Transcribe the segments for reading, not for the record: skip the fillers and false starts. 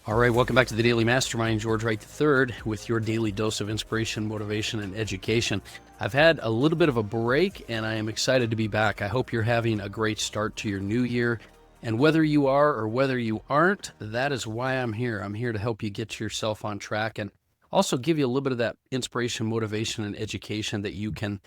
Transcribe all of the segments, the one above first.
All right, welcome back to the Daily Mastermind. George Wright III with your daily dose of inspiration, motivation, and education. I've had a little bit of a break, and I am excited to be back. I hope you're having a great start to your new year. And whether you are or whether you aren't, that is why I'm here. I'm here to help you get yourself on track and also give you a little bit of that inspiration, motivation, and education that you can,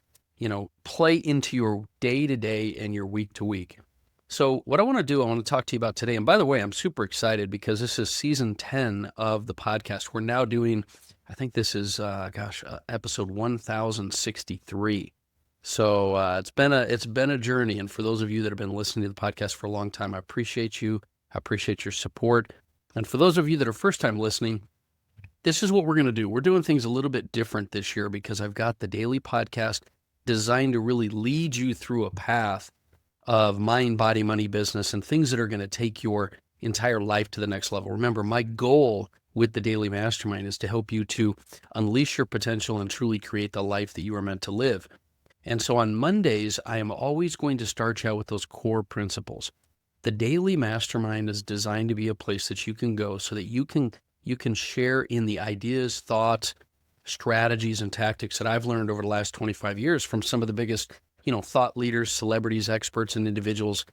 play into your day-to-day and your week-to-week. So what I want to talk to you about today, and by the way, I'm super excited because this is season 10 of the podcast. We're now doing, I think this is, episode 1063. So it's been a journey. And for those of you that have been listening to the podcast for a long time, I appreciate you. I appreciate your support. And for those of you that are first time listening, this is what we're going to do. We're doing things a little bit different this year because I've got the daily podcast designed to really lead you through a path of mind, body, money, business, and things that are going to take your entire life to the next level. Remember, my goal with the Daily Mastermind is to help you to unleash your potential and truly create the life that you are meant to live. And so on Mondays, I am always going to start you out with those core principles. The Daily Mastermind is designed to be a place that you can go so that you can share in the ideas, thoughts, strategies, and tactics that I've learned over the last 25 years from some of the biggest thought leaders, celebrities, experts, and individuals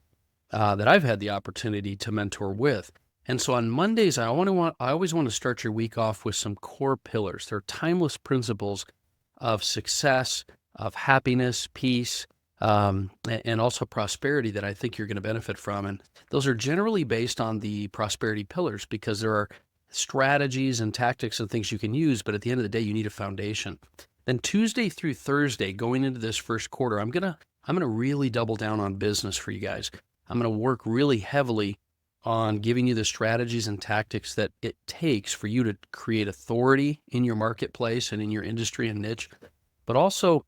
that I've had the opportunity to mentor with. And so on Mondays, I always want to start your week off with some core pillars. They're timeless principles of success, of happiness, peace, and also prosperity that I think you're going to benefit from. And those are generally based on the prosperity pillars because there are strategies and tactics and things you can use, but at the end of the day, you need a foundation. Then Tuesday through Thursday, going into this first quarter, I'm gonna really double down on business for you guys. I'm gonna work really heavily on giving you the strategies and tactics that it takes for you to create authority in your marketplace and in your industry and niche, but also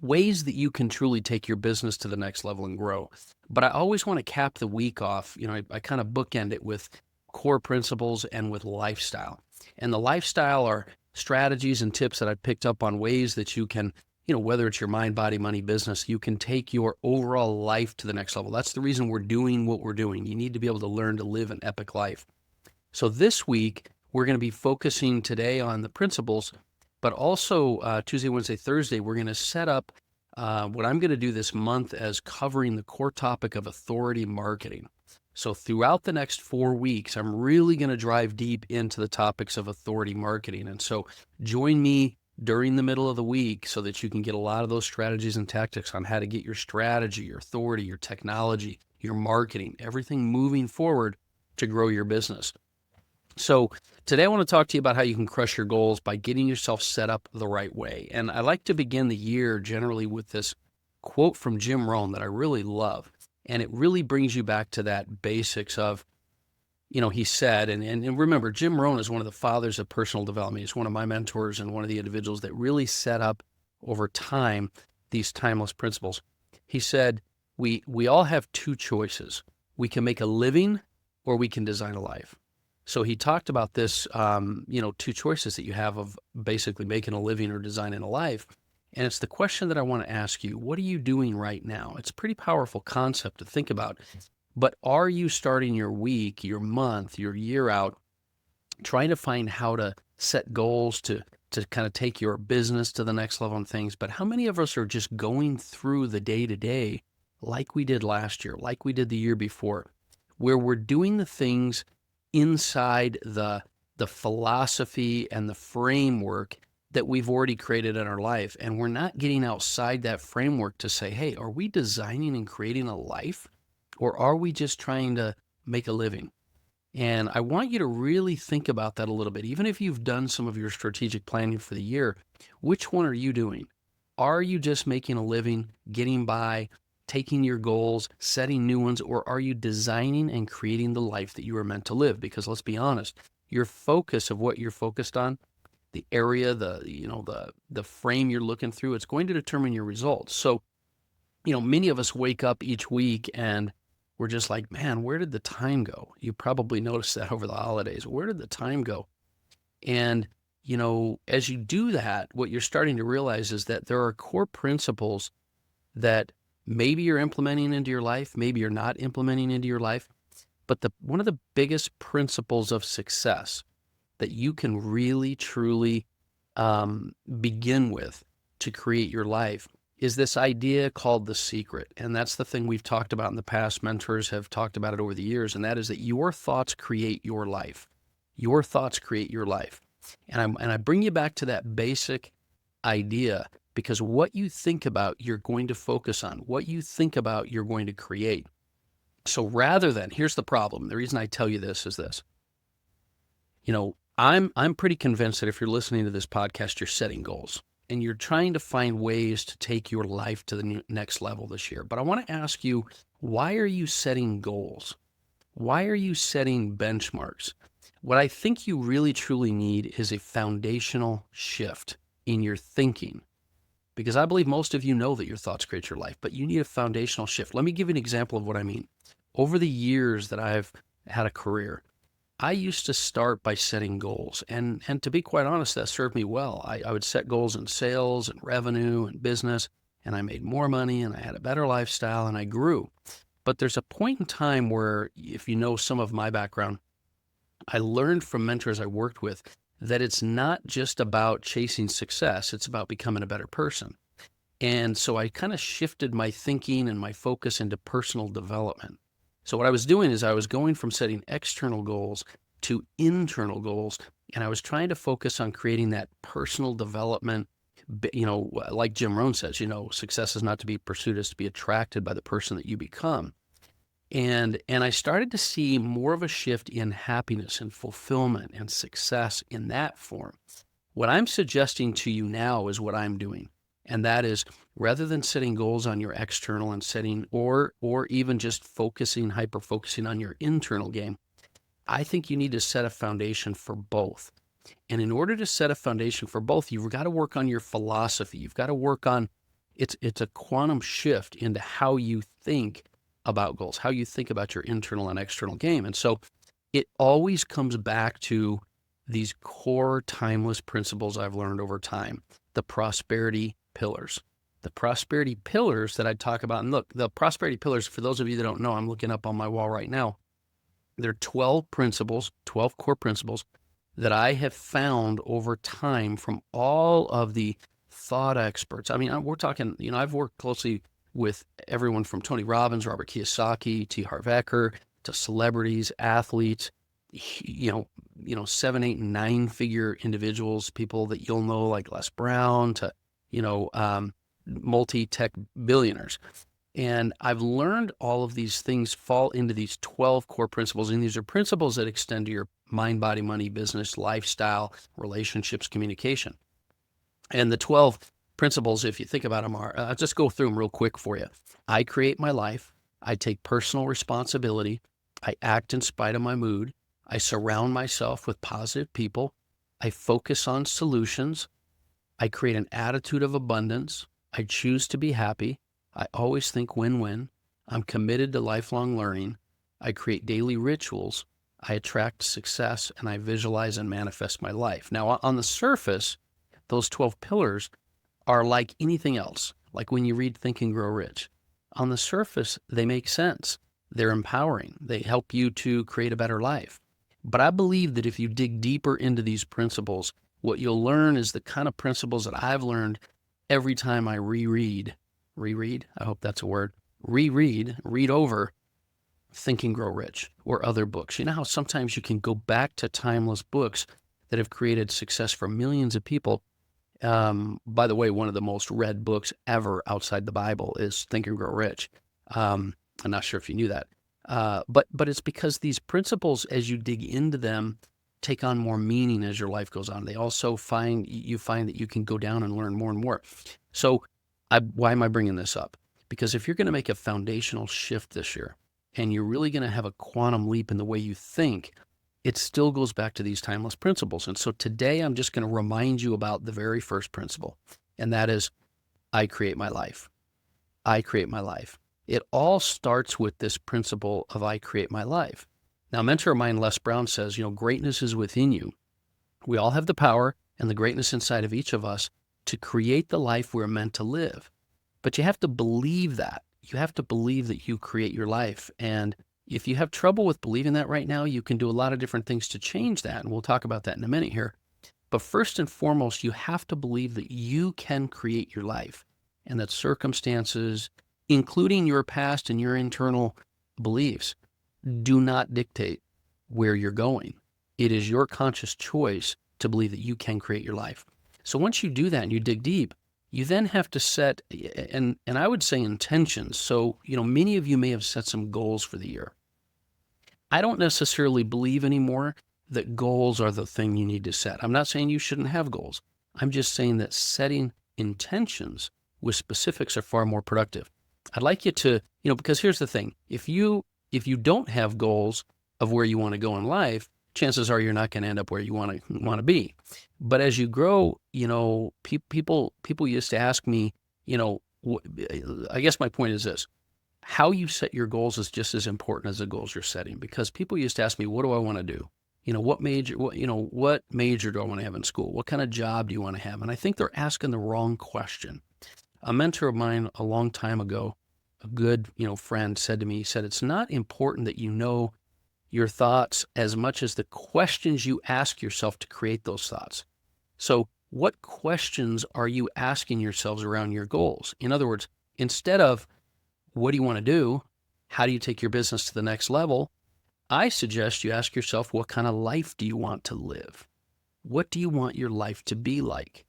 ways that you can truly take your business to the next level and grow. But I always want to cap the week off. I kind of bookend it with core principles and with lifestyle. And the lifestyle are strategies and tips that I picked up on ways that you can, whether it's your mind, body, money, business, you can take your overall life to the next level. That's the reason we're doing what we're doing. You need to be able to learn to live an epic life. So this week, we're going to be focusing today on the principles, but also Tuesday, Wednesday, Thursday, we're going to set up what I'm going to do this month as covering the core topic of authority marketing. So throughout the next 4 weeks, I'm really going to drive deep into the topics of authority marketing. And so join me during the middle of the week so that you can get a lot of those strategies and tactics on how to get your strategy, your authority, your technology, your marketing, everything moving forward to grow your business. So today I want to talk to you about how you can crush your goals by getting yourself set up the right way. And I like to begin the year generally with this quote from Jim Rohn that I really love. And it really brings you back to that basics of, he said, and remember, Jim Rohn is one of the fathers of personal development. He's one of my mentors and one of the individuals that really set up over time these timeless principles. He said, we all have two choices. We can make a living or we can design a life. So he talked about this, two choices that you have of basically making a living or designing a life. And it's the question that I want to ask you. What are you doing right now? It's a pretty powerful concept to think about. But are you starting your week, your month, your year out, trying to find how to set goals to kind of take your business to the next level and things? But how many of us are just going through the day-to-day like we did last year, like we did the year before, where we're doing the things inside the philosophy and the framework that we've already created in our life, and we're not getting outside that framework to say, hey, are we designing and creating a life, or are we just trying to make a living? And I want you to really think about that a little bit. Even if you've done some of your strategic planning for the year, which one are you doing? Are you just making a living, getting by, taking your goals, setting new ones, or are you designing and creating the life that you are meant to live? Because let's be honest, your focus of what you're focused on, the area, the frame you're looking through, it's going to determine your results. So, many of us wake up each week and we're just like, man, where did the time go? You probably noticed that over the holidays. Where did the time go? And, as you do that, what you're starting to realize is that there are core principles that maybe you're implementing into your life, maybe you're not implementing into your life, But one of the biggest principles of success that you can really, truly begin with to create your life is this idea called the secret. And that's the thing we've talked about in the past. Mentors have talked about it over the years, and that is that your thoughts create your life. Your thoughts create your life. And I bring you back to that basic idea, because what you think about, you're going to focus on. What you think about, you're going to create. So rather than, here's the problem. The reason I tell you this is this. I'm pretty convinced that if you're listening to this podcast, you're setting goals and you're trying to find ways to take your life to the next level this year. But I want to ask you, why are you setting goals? Why are you setting benchmarks? What I think you really truly need is a foundational shift in your thinking, because I believe most of you know that your thoughts create your life, but you need a foundational shift. Let me give you an example of what I mean. Over the years that I've had a career, I used to start by setting goals. And to be quite honest, that served me well. I would set goals in sales and revenue and business, and I made more money and I had a better lifestyle and I grew. But there's a point in time where, if you know some of my background, I learned from mentors I worked with that it's not just about chasing success, it's about becoming a better person. And so I kind of shifted my thinking and my focus into personal development. So what I was doing is I was going from setting external goals to internal goals, and I was trying to focus on creating that personal development. Like Jim Rohn says, success is not to be pursued, it's to be attracted by the person that you become. And I started to see more of a shift in happiness and fulfillment and success in that form. What I'm suggesting to you now is what I'm doing. And that is, rather than setting goals on your external and setting, or even just hyper-focusing on your internal game, I think you need to set a foundation for both. And in order to set a foundation for both, you've got to work on your philosophy. You've got to work on, it's a quantum shift into how you think about goals, how you think about your internal and external game. And so it always comes back to these core timeless principles I've learned over time, the prosperity pillars. The prosperity pillars that I talk about, and look, the prosperity pillars, for those of you that don't know, I'm looking up on my wall right now. There are 12 principles, 12 core principles that I have found over time from all of the thought experts. I mean, we're talking, I've worked closely with everyone from Tony Robbins, Robert Kiyosaki, T. Harv Eker, to celebrities, athletes, 7, 8, and 9-figure individuals, people that you'll know like Les Brown, to, multi-tech billionaires. And I've learned all of these things fall into these 12 core principles. And these are principles that extend to your mind, body, money, business, lifestyle, relationships, communication. And the 12 principles, if you think about them, are, I'll just go through them real quick for you. I create my life. I take personal responsibility. I act in spite of my mood. I surround myself with positive people. I focus on solutions. I create an attitude of abundance. I choose to be happy. I always think win-win. I'm committed to lifelong learning. I create daily rituals. I attract success, and I visualize and manifest my life. Now, on the surface, those 12 pillars are like anything else, like when you read Think and Grow Rich. On the surface, they make sense. They're empowering. They help you to create a better life. But I believe that if you dig deeper into these principles, what you'll learn is the kind of principles that I've learned every time I reread, I hope that's a word, read over Think and Grow Rich or other books. You know how sometimes you can go back to timeless books that have created success for millions of people. By the way, one of the most read books ever outside the Bible is Think and Grow Rich. I'm not sure if you knew that. But it's because these principles, as you dig into them, take on more meaning as your life goes on. They also find that you can go down and learn more and more. So why am I bringing this up? Because if you're going to make a foundational shift this year, and you're really going to have a quantum leap in the way you think, it still goes back to these timeless principles. And so today I'm just going to remind you about the very first principle, and that is, I create my life. I create my life. It all starts with this principle of I create my life. Now, a mentor of mine, Les Brown, says, greatness is within you. We all have the power and the greatness inside of each of us to create the life we're meant to live. But you have to believe that. You have to believe that you create your life. And If you have trouble with believing that right now, you can do a lot of different things to change that. And we'll talk about that in a minute here. But first and foremost, you have to believe that you can create your life and that circumstances, including your past and your internal beliefs, do not dictate where you're going. It is your conscious choice to believe that you can create your life. So once you do that and you dig deep, you then have to set, and I would say intentions. So, many of you may have set some goals for the year. I don't necessarily believe anymore that goals are the thing you need to set. I'm not saying you shouldn't have goals. I'm just saying that setting intentions with specifics are far more productive. I'd like you to, because here's the thing. If you don't have goals of where you want to go in life, chances are you're not going to end up where you want to be. But as you grow, people used to ask me, I guess my point is this: how you set your goals is just as important as the goals you're setting. Because people used to ask me, what do I want to do? What major do I want to have in school? What kind of job do you want to have? And I think they're asking the wrong question. A mentor of mine a long time ago, a good, friend, said to me, he said, it's not important that you know your thoughts as much as the questions you ask yourself to create those thoughts. So what questions are you asking yourselves around your goals? In other words, instead of what do you want to do? How do you take your business to the next level? I suggest you ask yourself, what kind of life do you want to live? What do you want your life to be like?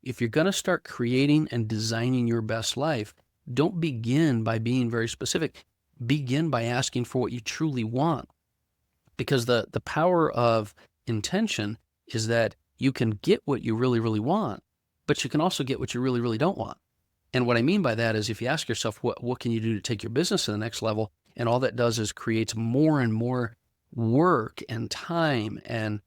If you're going to start creating and designing your best life, don't begin by being very specific. Begin by asking for what you truly want. Because the power of intention is that you can get what you really, really want, but you can also get what you really, really don't want. And what I mean by that is if you ask yourself, what can you do to take your business to the next level? And all that does is creates more and more work and time and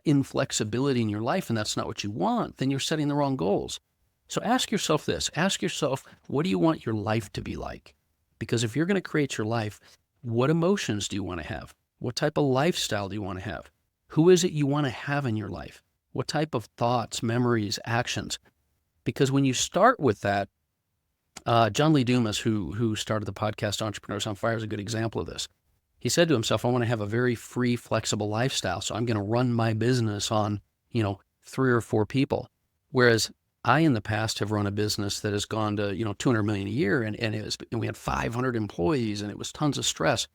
inflexibility in your life, and that's not what you want, then you're setting the wrong goals. So ask yourself this. Ask yourself, what do you want your life to be like? Because if you're going to create your life, what emotions do you want to have? What type of lifestyle do you want to have? Who is it you want to have in your life? What type of thoughts, memories, actions? Because when you start with that, John Lee Dumas, who started the podcast Entrepreneurs on Fire, is a good example of this. He said to himself, I want to have a very free, flexible lifestyle, so I'm going to run my business on, 3 or 4 people. Whereas I, in the past, have run a business that has gone to, $200 million a year, and we had 500 employees, and it was tons of stress.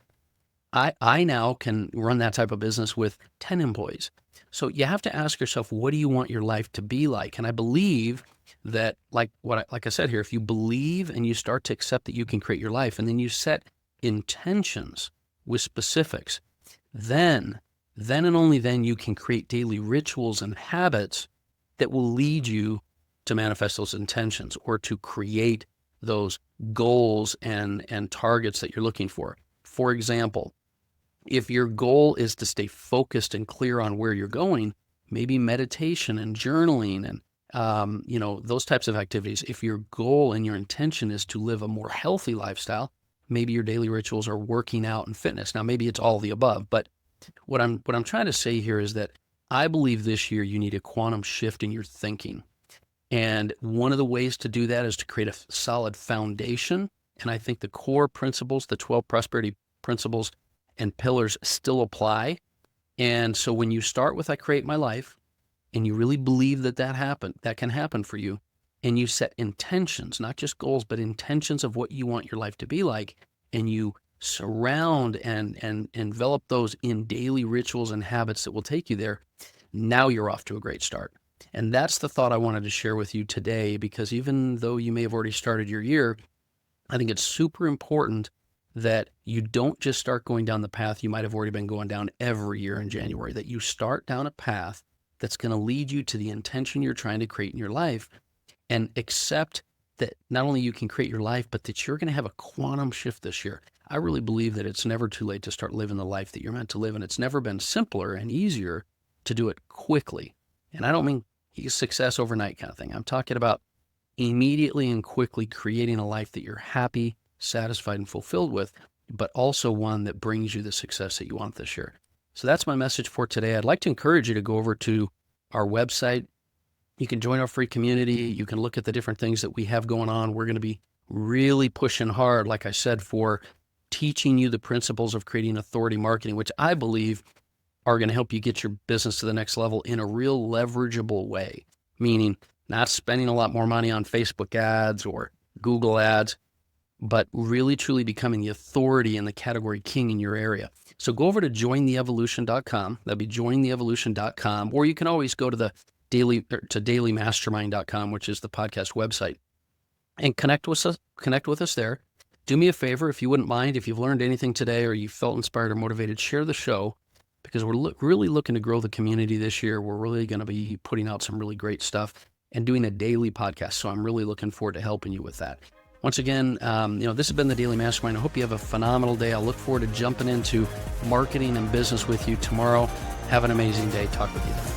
I now can run that type of business with 10 employees. So you have to ask yourself, what do you want your life to be like? And I believe that, like I said here, if you believe and you start to accept that you can create your life, and then you set intentions with specifics, then and only then you can create daily rituals and habits that will lead you to manifest those intentions or to create those goals and targets that you're looking for. For example, if your goal is to stay focused and clear on where you're going, maybe meditation and journaling and those types of activities. If your goal and your intention is to live a more healthy lifestyle, maybe your daily rituals are working out and fitness. Now, maybe it's all the above, but what I'm trying to say here is that I believe this year you need a quantum shift in your thinking. And one of the ways to do that is to create a solid foundation. And I think the core principles, the 12 prosperity principles and pillars still apply. And so when you start with I create my life, and you really believe that can happen for you, and you set intentions, not just goals, but intentions of what you want your life to be like, and you surround and envelop those in daily rituals and habits that will take you there, now you're off to a great start. And that's the thought I wanted to share with you today, because even though you may have already started your year, I think it's super important that you don't just start going down the path you might have already been going down every year in January, that you start down a path that's going to lead you to the intention you're trying to create in your life, and accept that not only you can create your life, but that you're going to have a quantum shift this year. I really believe that it's never too late to start living the life that you're meant to live, and it's never been simpler and easier to do it quickly. And I don't mean success overnight kind of thing. I'm talking about immediately and quickly creating a life that you're happy, satisfied, and fulfilled with, but also one that brings you the success that you want this year. So that's my message for today. I'd like to encourage you to go over to our website. You can join our free community. You can look at the different things that we have going on. We're going to be really pushing hard, like I said, for teaching you the principles of creating authority marketing, which I believe are going to help you get your business to the next level in a real leverageable way, meaning not spending a lot more money on Facebook ads or Google ads, but really truly becoming the authority and the category king in your area. So go over to jointheevolution.com. That'd be jointheevolution.com, or you can always go to dailymastermind.com, which is the podcast website, and connect with us there. Do me a favor, if you wouldn't mind, if you've learned anything today or you felt inspired or motivated, share the show, because we're really looking to grow the community this year. We're really going to be putting out some really great stuff and doing a daily podcast. So I'm really looking forward to helping you with that. Once again, this has been the Daily Mastermind. I hope you have a phenomenal day. I'll look forward to jumping into marketing and business with you tomorrow. Have an amazing day. Talk with you then.